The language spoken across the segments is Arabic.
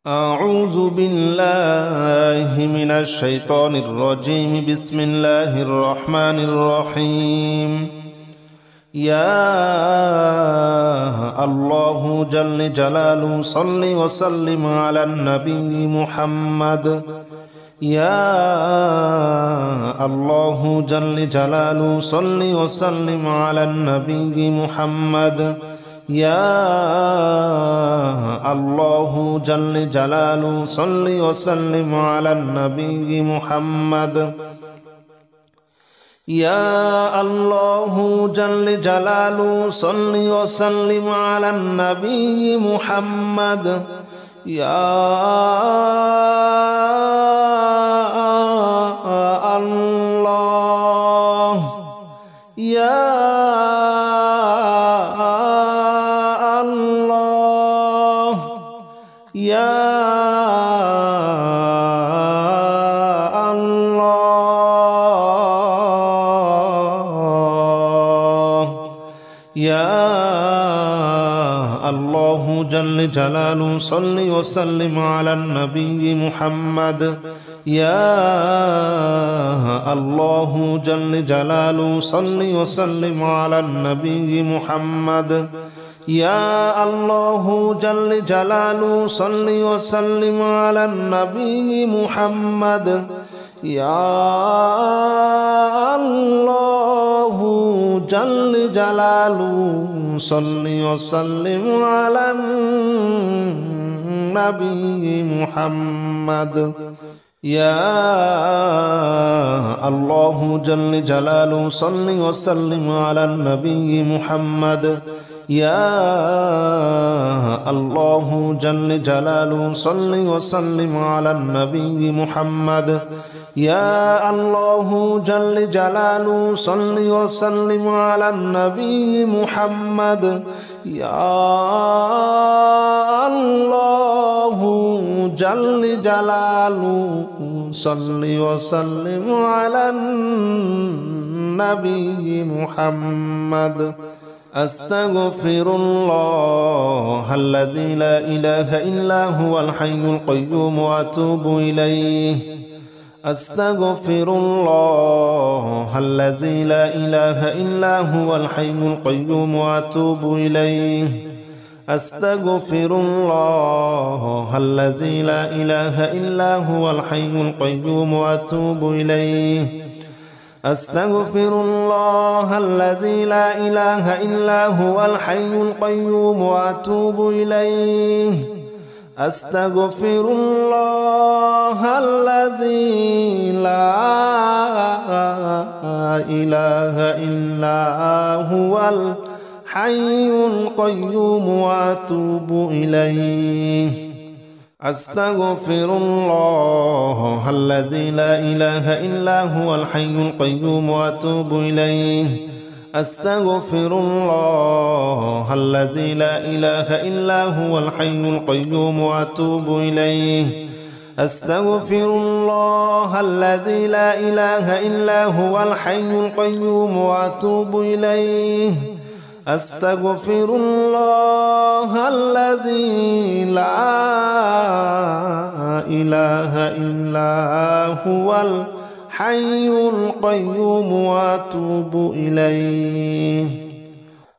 أعوذ بالله من الشيطان الرجيم. بسم الله الرحمن الرحيم. يا الله جل جلاله صل وسلم على النبي محمد. يا الله جل جلاله صل وسلم على النبي محمد. يا الله جل جلاله صل وسلم على النبي محمد. يا الله جل جلاله صل وسلم على النبي محمد. يا الله يا يا الله يا الله جل جلاله صل وسلم على النبي محمد. يا الله جل جلاله صل وسلم على النبي محمد. يا الله جل جلاله صل وسلم على النبي محمد. يا الله جل جلاله صل وسلم على النبي محمد. يا الله جل جلاله صل وسلم على النبي محمد. يا الله جل جلاله صل وسلم على النبي محمد. يا الله جل جلاله صل وسلم على النبي محمد. يا الله جل جلاله صل وسلم على النبي محمد. أستغفر الله الذي لا إله إلا هو الحي القيوم وأتوب إليه. أستغفر الله الذي لا إله إلا هو الحي القيوم وأتوب إليه. أستغفر الله الذي لا إله إلا هو الحي القيوم وأتوب إليه. أستغفر الله الذي لا إله إلا هو الحي القيوم وأتوب إليه. أستغفر الله الذي لا إله إلا هو الحي القيوم وأتوب إليه. أستغفر الله الذي لا إله إلا هو الحي القيوم وأتوب إليه. أستغفر الله الذي لا إله إلا هو الحي القيوم وأتوب إليه. أستغفر الله الذي لا إله إلا هو الحي القيوم وأتوب إليه. أستغفر الله الذي لا إله إلا هو الحي القيوم وأتوب إليه.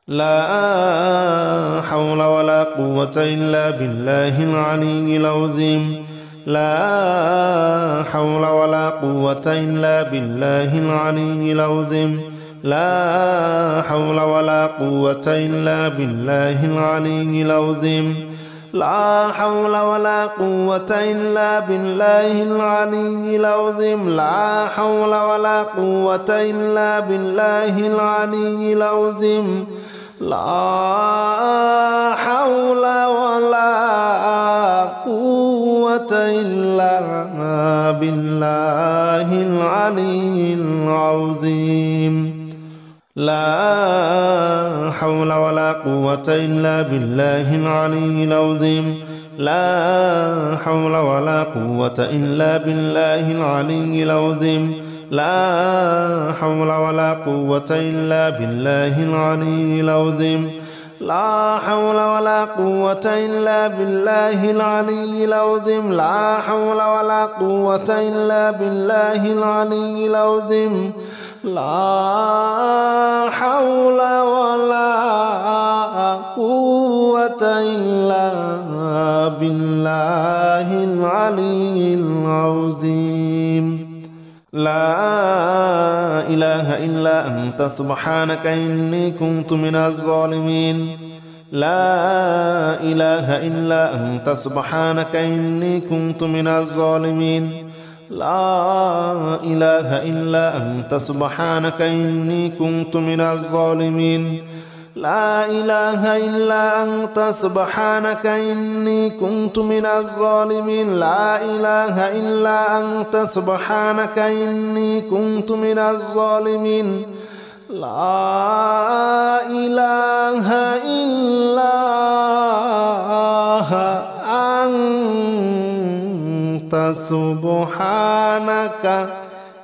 لا حول ولا قوة إلا بالله العلي العظيم. لا حول ولا قوة إلا بالله العلي العظيم. لا حول ولا قوة إلا بالله العلي العظيم. لا حول ولا قوة إلا بالله العلي العظيم. لا حول ولا قوة إلا بالله العلي العظيم. لا حول ولا قوة إلا بالله العلي العظيم. لا حول ولا قوة إلا بالله العلي العظيم. لا حول ولا قوة إلا بالله العلي العظيم. لا حول ولا قوة إلا بالله العلي العظيم. لا حول ولا قوة إلا بالله العلي العظيم لا حول ولا قوة إلا بالله العلي العظيم لا حول ولا قوة إلا بالله العلي العظيم لا إله إلا أنت سبحانك إني كنت من الظالمين لا إله إلا أنت سبحانك إني كنت من الظالمين لا إله إلا أنت سبحانك إني كنت من الظالمين لا إله إلا أنت سبحانك إني كنت من الظالمين لا إله إلا أنت سبحانك إني كنت من الظالمين لا إله إلا أنت سبحانك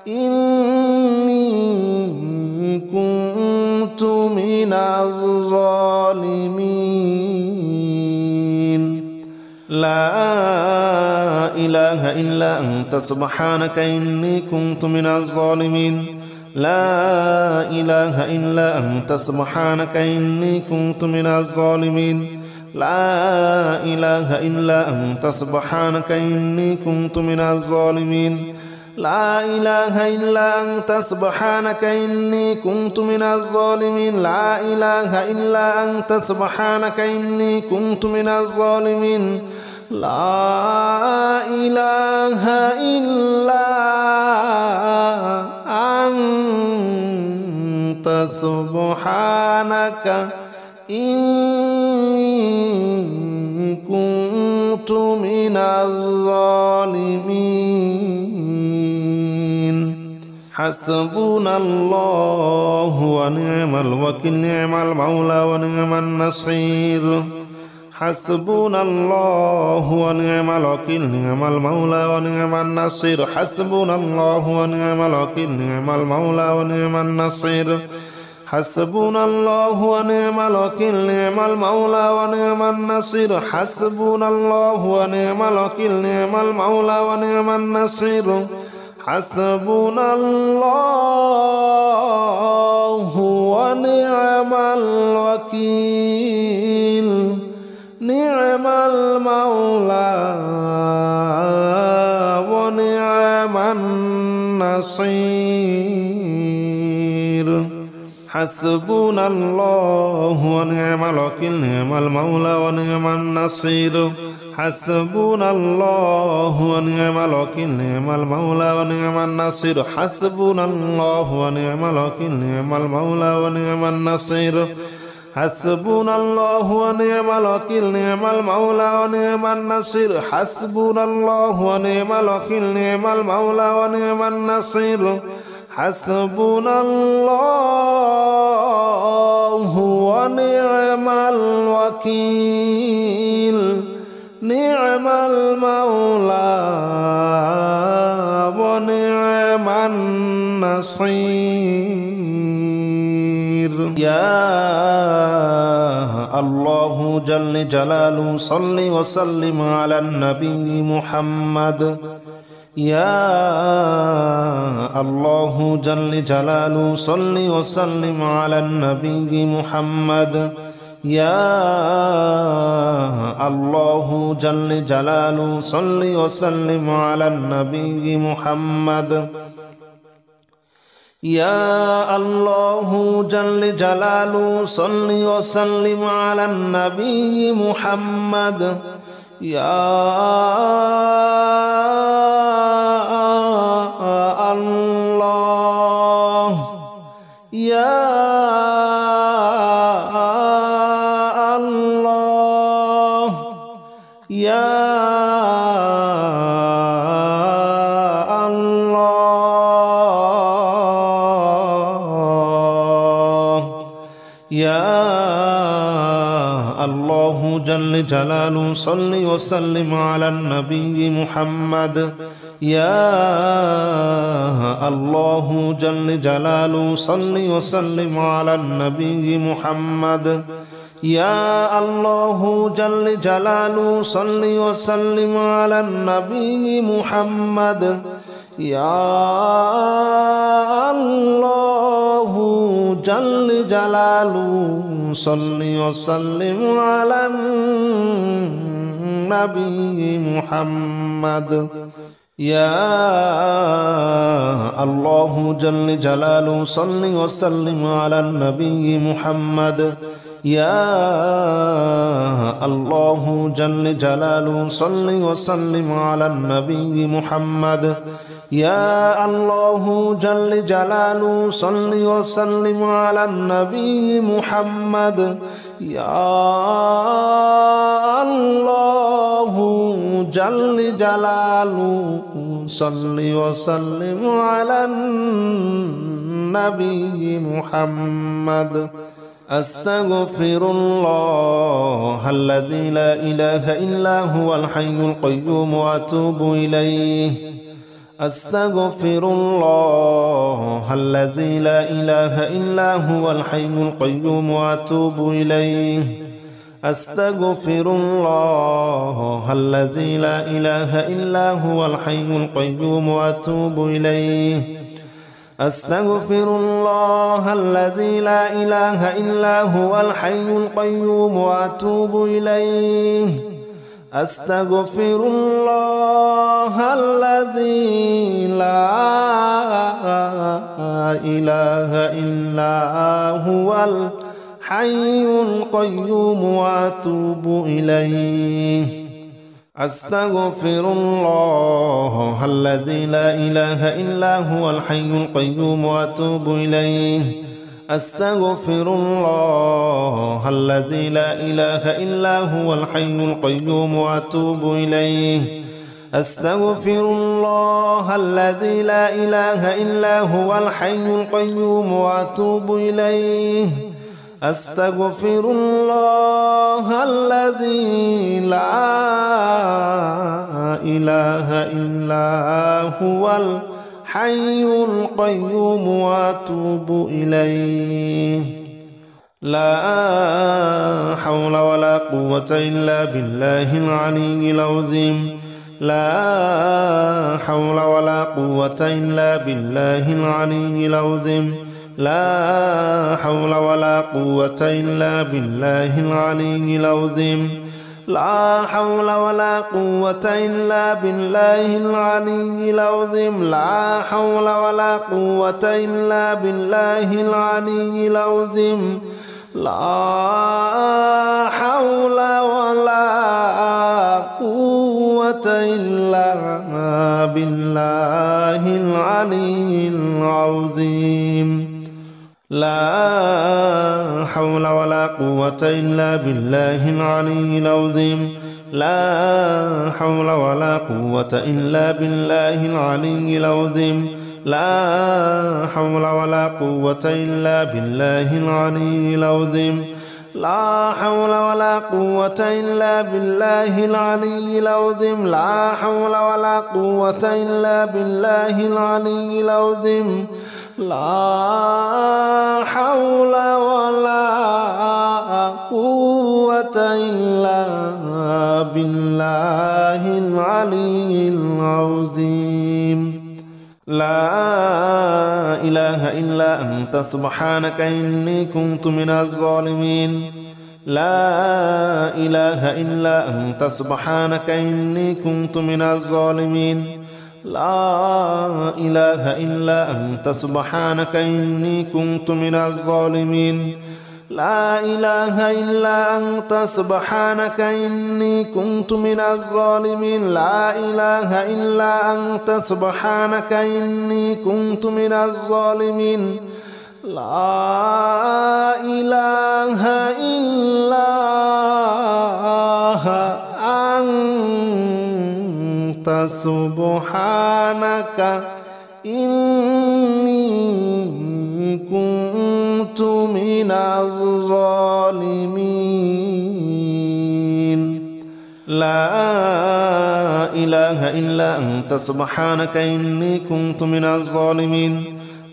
إني كنت من الظالمين لا إله إلا أنت سبحانك إني كنت من الظالمين لا إله إلا أنت سبحانك إني كنت من الظالمين لا إله إلا أنت سبحانك إني كنت من الظالمين لا إله إلا أنت سبحانك إني كنت من الظالمين لا إله إلا أنت سبحانك إني كنت من الظالمين لا إله إلا أنت سبحانك إني كنت من الظالمين حسبنا الله ونعم الوكيل نعم المولى ونعم النصير حسبنا الله ونعم الوكيل نعم المولى ونعم النصير حسبنا الله ونعم الوكيل نعم المولى ونعم النصير حسبنا الله ونعم الوكيل نعم المولى ونعم النصير حسبنا الله ونعم الوكيل نعم المولى ونعم النصير حسبنا الله ونعم الوكيل نعم المولى ونعم النصير حسبنا الله ونعم الوكيل نعم المولى ونعم النصير حسبنا الله ونعم الوكيل نعم المولى ونعم النصير حسبنا الله ونعم الوكيل نعم المولى ونعم النصير حسبنا الله ونعم الوكيل نعم المولى ونعم النصير حسبنا الله ونعم الوكيل نعم المولى ونعم النصير حسبنا الله ونعم الوكيل نعم المولى ونعم النصير يا الله جل جلاله صل وسلم على النبي محمد يا الله جل جلاله صل وسلم على النبي محمد يا الله جل جلاله صل وسلم على النبي محمد يا الله جل جلاله صل وسلم على النبي محمد يا الله يا الله يا يا الله جل جلاله صل وسلم على النبي محمد يا الله جل جلاله صل وسلم على النبي محمد يا الله جل جلاله صل وسلم على النبي محمد يا الله جل جلاله صل وسلم على النبي محمد يا الله جل جلاله صل وسلم على النبي محمد يا الله جل جلاله صل وسلم على النبي محمد يا الله جل جلاله صل وسلم على النبي محمد يا الله جل جلاله صل وسلم على النبي محمد أستغفر الله الذي لا إله إلا هو الحي القيوم وأتوب إليه أستغفر الله الذي لا إله إلا هو الحي القيوم وأتوب إليه أستغفر الله الذي لا إله إلا هو الحي القيوم وأتوب إليه أستغفر الله الذي لا إله إلا هو الحي القيوم وأتوب إليه أستغفر الله الذي لا إله إلا هو الحي القيوم وأتوب إليه أستغفر الله الذي لا إله إلا هو الحي القيوم وأتوب إليه أستغفر الله الذي لا إله إلا هو الحي القيوم وأتوب إليه أستغفر الله الذي لا إله إلا هو الحي القيوم وأتوب إليه أستغفر الله الذي لا إله إلا هو الحي القيوم وأتوب إليه لا حول ولا قوة إلا بالله العلي العظيم لا حول ولا قوة إلا بالله العلي العظيم لا حول ولا قوة إلا بالله العلي العظيم لا حول ولا قوة إلا بالله العلي العظيم لا حول ولا قوة إلا بالله العلي العظيم لا حول ولا قوة إلا بالله العلي العظيم لا حول ولا قوة إلا بالله العلي العظيم لا حول ولا قوة إلا بالله العلي العظيم لا حول ولا قوة إلا بالله العلي العظيم لا حول ولا قوة إلا بالله العلي العظيم لا حول ولا قوة إلا بالله العلي العظيم لا حول ولا قوة إلا بالله العلي العظيم لا إله إلا أنت سبحانك إني كنت من الظالمين لا إله إلا أنت سبحانك إني كنت من الظالمين لا إله إلا أنت سبحانك إني كنت من الظالمين لا إله إلا أنت سبحانك إني كنت من الظالمين لا إله إلا أنت سبحانك إني كنت من الظالمين لا إله إلا أنت سبحانك إني كنت من الظالمين لا إله إلا أنت سبحانك إني كنت من الظالمين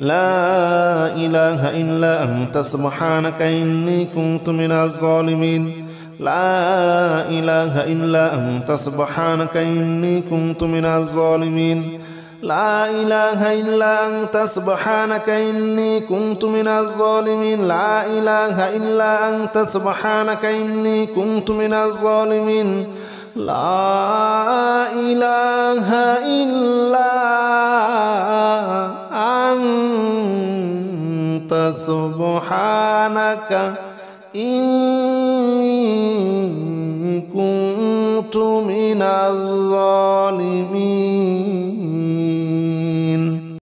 لا إله إلا أنت سبحانك إني كنت من الظالمين لا إله إلا أنت سبحانك إني كنت من الظالمين لا إله إلا أنت سبحانك إني كنت من الظالمين لا إله إلا أنت سبحانك إني كنت من الظالمين لا إله إلا أنت سبحانك إني